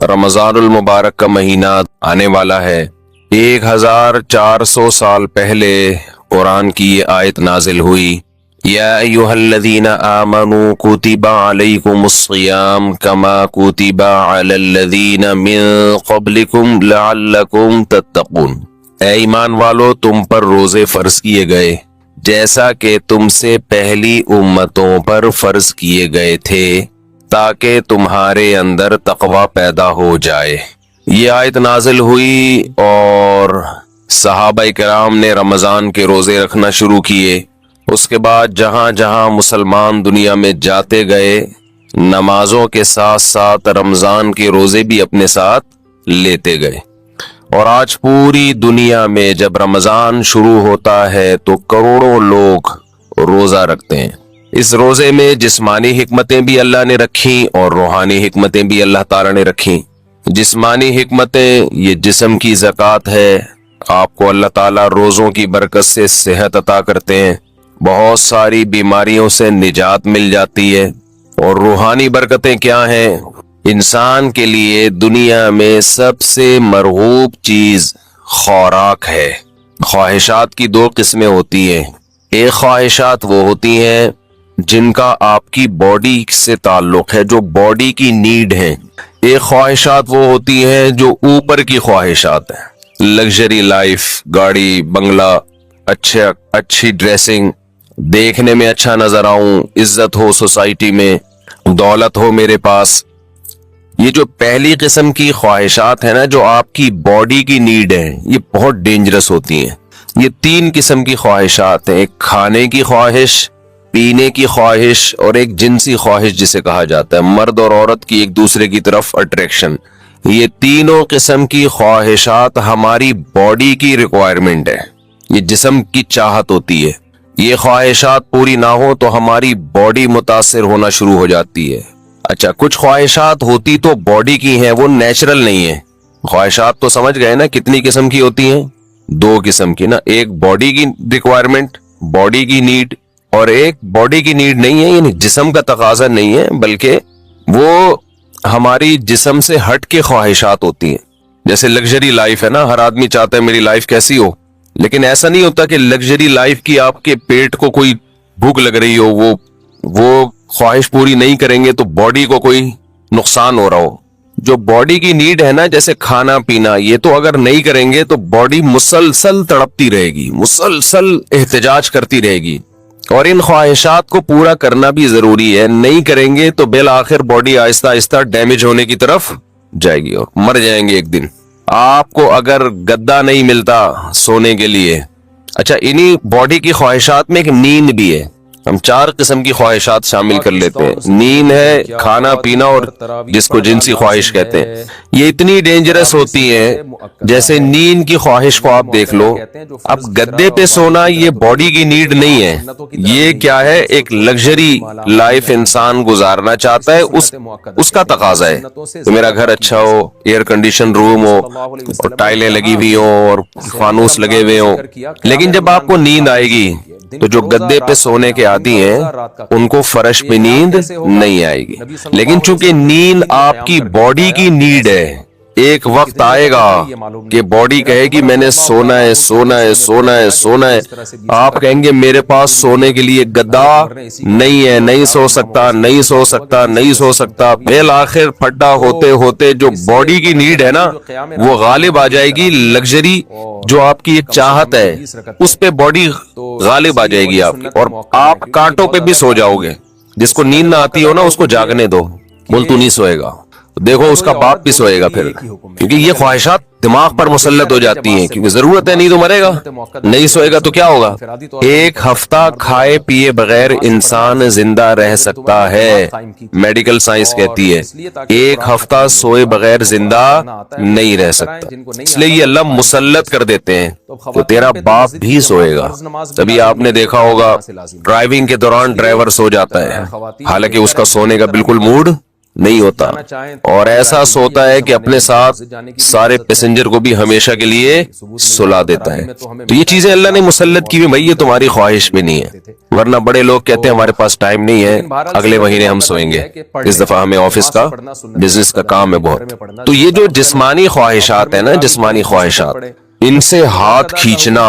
रमजानुल मुबारक का महीना आने वाला है। 1400 साल पहले कुरान की ये आयत नाजिल हुई, या अय्युहल्लज़ीना आमनू कुतिबा अलैकुमुस्सियाम कमा कुतिबा अलल्लज़ीना मिन क़ब्लिकुम लअल्लकुम तत्तक़ून। ऐ ईमान वालो, तुम पर रोजे फर्ज किए गए जैसा कि तुमसे पहली उम्मतों पर फर्ज किए गए थे, ताकि तुम्हारे अंदर तकवा पैदा हो जाए। ये आयत नाजिल हुई और सहाबाए किराम ने रमजान के रोजे रखना शुरू किए। उसके बाद जहां जहां मुसलमान दुनिया में जाते गए, नमाजों के साथ साथ रमजान के रोजे भी अपने साथ लेते गए। और आज पूरी दुनिया में जब रमजान शुरू होता है तो करोड़ों लोग रोजा रखते हैं। इस रोजे में जिस्मानी हिकमतें भी अल्लाह ने रखी और रूहानी हिकमतें भी अल्लाह ताला ने रखी। जिस्मानी हिकमतें, ये जिस्म की ज़कात है। आपको अल्लाह ताला रोज़ों की बरकत से सेहत अता करते हैं, बहुत सारी बीमारियों से निजात मिल जाती है। और रूहानी बरकतें क्या हैं? इंसान के लिए दुनिया में सबसे मरगूब चीज खुराक है। ख्वाहिशात की दो किस्में होती हैं। एक ख्वाहिशात वो होती हैं जिनका आपकी बॉडी से ताल्लुक है, जो बॉडी की नीड है। एक ख्वाहिशात वो होती हैं जो ऊपर की ख्वाहिशात है। लग्जरी लाइफ, गाड़ी बंगला, अच्छी ड्रेसिंग, देखने में अच्छा नजर आऊं, इज्जत हो सोसाइटी में, दौलत हो मेरे पास। ये जो पहली किस्म की ख्वाहिशात है ना, जो आपकी बॉडी की नीड है, ये बहुत डेंजरस होती हैं। ये तीन किस्म की ख्वाहिशात हैं। एक खाने की ख्वाहिश, पीने की ख्वाहिश और एक जिनसी ख्वाहिश जिसे कहा जाता है, मर्द और औरत की एक दूसरे की तरफ अट्रैक्शन। ये तीनों किस्म की ख्वाहिशात हमारी बॉडी की रिक्वायरमेंट है, ये जिस्म की चाहत होती है। ये ख्वाहिशात पूरी ना हो तो हमारी बॉडी मुतासिर होना शुरू हो जाती है। अच्छा, कुछ ख्वाहिशात होती तो बॉडी की हैं, वो नेचुरल नहीं है। ख्वाहिशात तो समझ गए ना कितनी किस्म की होती हैं? दो किस्म की ना, एक बॉडी की रिक्वायरमेंट, बॉडी की नीड, और एक बॉडी की नीड नहीं है, यानी जिस्म का तकाजा नहीं है, बल्कि वो हमारी जिस्म से हट के ख्वाहिशात होती हैं। जैसे लग्जरी लाइफ है ना, हर आदमी चाहता है मेरी लाइफ कैसी हो, लेकिन ऐसा नहीं होता कि लग्जरी लाइफ की आपके पेट को कोई भूख लग रही हो, वो ख्वाहिश पूरी नहीं करेंगे तो बॉडी को कोई नुकसान हो रहा हो। जो बॉडी की नीड है ना, जैसे खाना पीना, ये तो अगर नहीं करेंगे तो बॉडी मुसलसल तड़पती रहेगी, मुसलसल एहतजाज करती रहेगी। और इन ख्वाहिशात को पूरा करना भी जरूरी है। नहीं करेंगे तो बिल आखिर बॉडी आहिस्ता आहिस्ता डैमेज होने की तरफ जाएगी और मर जाएंगे एक दिन। आपको अगर गद्दा नहीं मिलता सोने के लिए, अच्छा, इन्हीं बॉडी की ख्वाहिशात में एक नींद भी है। हम चार किस्म की ख्वाहिशात शामिल कर लेते हैं। नींद है, खाना पीना और जिसको जिनसी ख्वाहिश कहते हैं। ये इतनी डेंजरस होती है। जैसे नींद की ख्वाहिश को आप देख लो, अब गद्दे पे सोना ये बॉडी की नीड नहीं है, ये क्या है, एक लग्जरी लाइफ इंसान गुजारना चाहता है, उसका तकाजा है। तो मेरा घर अच्छा हो, एयर कंडीशन रूम हो और टाइलें लगी हुई हो और फानूस लगे हुए हो, लेकिन जब आपको नींद आएगी तो जो गद्दे पे सोने के आदी हैं उनको फर्श पे नींद नहीं आएगी। लेकिन चूंकि नींद आपकी बॉडी की नीड है, एक वक्त आएगा कि बॉडी कहेगी मैंने सोना है, सोना है, सोना है, सोना है। आप कहेंगे मेरे पास सोने के लिए गद्दा नहीं है, नहीं सो सकता, नहीं सो सकता, नहीं सो सकता। बिल आखिर फड्डा होते होते जो बॉडी की नीड है ना, वो गालिब आ जाएगी। लग्जरी जो आपकी एक चाहत है, उस पे बॉडी गालिब आ जाएगी आपकी, और आप कांटों पे भी सो जाओगे। जिसको नींद ना आती हो ना, उसको जागने दो, बोल तू नहीं सोएगा, देखो उसका बाप भी सोएगा फिर, क्योंकि ये ख्वाहिशात दिमाग पर मुसल्लत हो जाती हैं, क्योंकि जरूरत है, नहीं तो मरेगा, नहीं सोएगा तो क्या होगा। एक हफ्ता खाए पिए बगैर इंसान जिंदा रह सकता है, मेडिकल साइंस कहती है। एक हफ्ता सोए बगैर जिंदा नहीं रह सकता, इसलिए ये अल्लाह मुसल्लत कर देते हैं, तो तेरा बाप भी सोएगा। तभी आपने देखा होगा ड्राइविंग के दौरान ड्राइवर सो जाता है, हालांकि उसका सोने का बिल्कुल मूड नहीं होता, और ऐसा सोता है कि अपने साथ सारे पैसेंजर को भी हमेशा के लिए सुला देता है। तो ये चीजें अल्लाह ने मुसल्लत की हुई, भाई ये तुम्हारी ख्वाहिश भी नहीं है। वरना बड़े लोग कहते हैं हमारे पास टाइम नहीं है, अगले महीने हम सोएंगे, इस दफा हमें ऑफिस का बिजनेस का काम है बहुत। तो ये जो जिस्मानी ख्वाहिशात है ना, जिस्मानी ख्वाहिशात, इनसे हाथ खींचना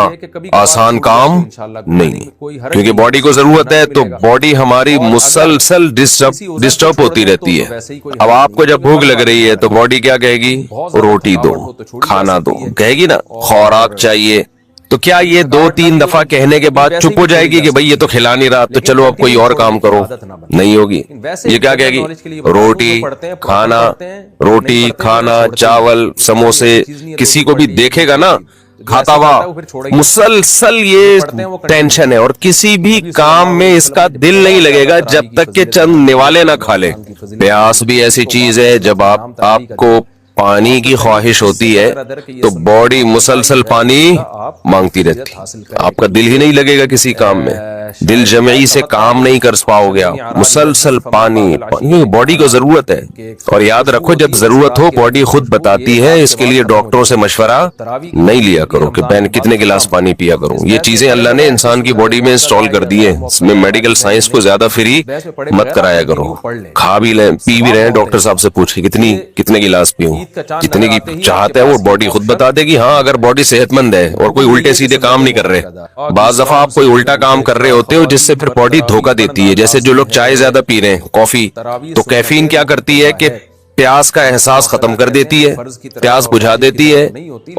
आसान काम नहीं, क्योंकि बॉडी को जरूरत है। तो बॉडी हमारी मुसलसल डिस्टर्ब होती रहती है। अब आपको जब भूख लग रही है तो बॉडी क्या कहेगी? रोटी दो, खाना दो, कहेगी ना, खुराक चाहिए। तो क्या ये 2-3 दफा कहने के बाद चुप हो जाएगी कि भाई ये तो खिला नहीं रहा, तो चलो अब कोई और काम करो? नहीं होगी। ये क्या कहेगी? रोटी खाना, रोटी खाना, चावल, समोसे। किसी को भी देखेगा ना खाता हुआ, मुसलसल ये टेंशन है, और किसी भी काम में इसका दिल नहीं लगेगा जब तक कि चंद निवाले ना खा ले। प्यास भी ऐसी चीज है, जब आपको पानी की ख्वाहिश होती है तो बॉडी मुसलसल पानी मांगती रहती है, आपका दिल ही नहीं लगेगा किसी काम में, दिल जमई से काम नहीं कर पाओगे आप। मुसलसल पानी बॉडी को जरूरत है। और याद रखो, जब जरूरत हो बॉडी खुद बताती है। इसके लिए डॉक्टरों से मशवरा नहीं लिया करो कि मैं कितने गिलास पानी पिया करूं। ये चीजें अल्लाह ने इंसान की बॉडी में इंस्टॉल कर दी है। इसमें मेडिकल साइंस को ज्यादा फ्री मत कराया करो। खा भी लें, पी भी रहे, डॉक्टर साहब से पूछे कितने गिलास पीऊं। जितने की चाहत है वो बॉडी खुद बता देगी। हाँ, अगर बॉडी सेहतमंद है और कोई उल्टे सीधे काम नहीं कर रहे। बाज दफा आप कोई उल्टा काम कर रहे होते हो जिससे फिर बॉडी धोखा देती है। जैसे जो लोग चाय ज्यादा पी रहे हैं, कॉफी, तो कैफीन क्या करती है कि प्यास का एहसास खत्म कर देती है, प्यास बुझा देती है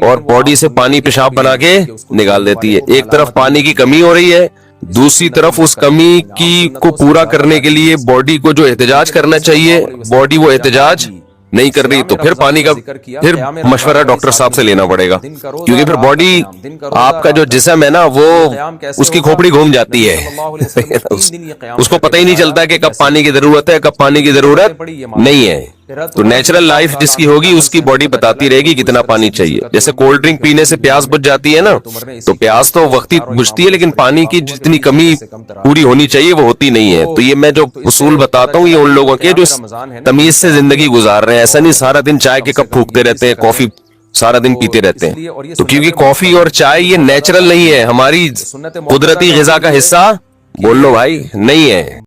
और बॉडी से पानी पेशाब बना के निकाल देती है। एक तरफ पानी की कमी हो रही है, दूसरी तरफ उस कमी को पूरा करने के लिए बॉडी को जो एहतजाज करना चाहिए, बॉडी वो एहतजाज नहीं कर रही। तो फिर पानी का फिर मशवरा डॉक्टर साहब से लेना पड़ेगा, क्योंकि फिर बॉडी आपका जो जिस्म है ना, वो उसकी खोपड़ी घूम जाती है। उसको पता ही नहीं चलता कि कब पानी की जरूरत है, कब पानी की जरूरत नहीं है। तो नेचुरल लाइफ जिसकी होगी उसकी बॉडी बताती रहेगी कितना पानी चाहिए। जैसे कोल्ड ड्रिंक पीने से प्यास बुझ जाती है ना, तो प्यास तो वक्ती बुझती है, लेकिन पानी की जितनी कमी पूरी होनी चाहिए वो होती नहीं है। तो ये मैं जो उसूल बताता हूँ, ये उन लोगों के जो तमीज से जिंदगी गुजार रहे हैं। ऐसा नहीं सारा दिन चाय के कप फूकते रहते हैं, कॉफी सारा दिन पीते रहते हैं। तो क्योंकि कॉफी और चाय ये नेचुरल नहीं है, हमारी कुदरती ग़िज़ा का हिस्सा बोल लो भाई नहीं है।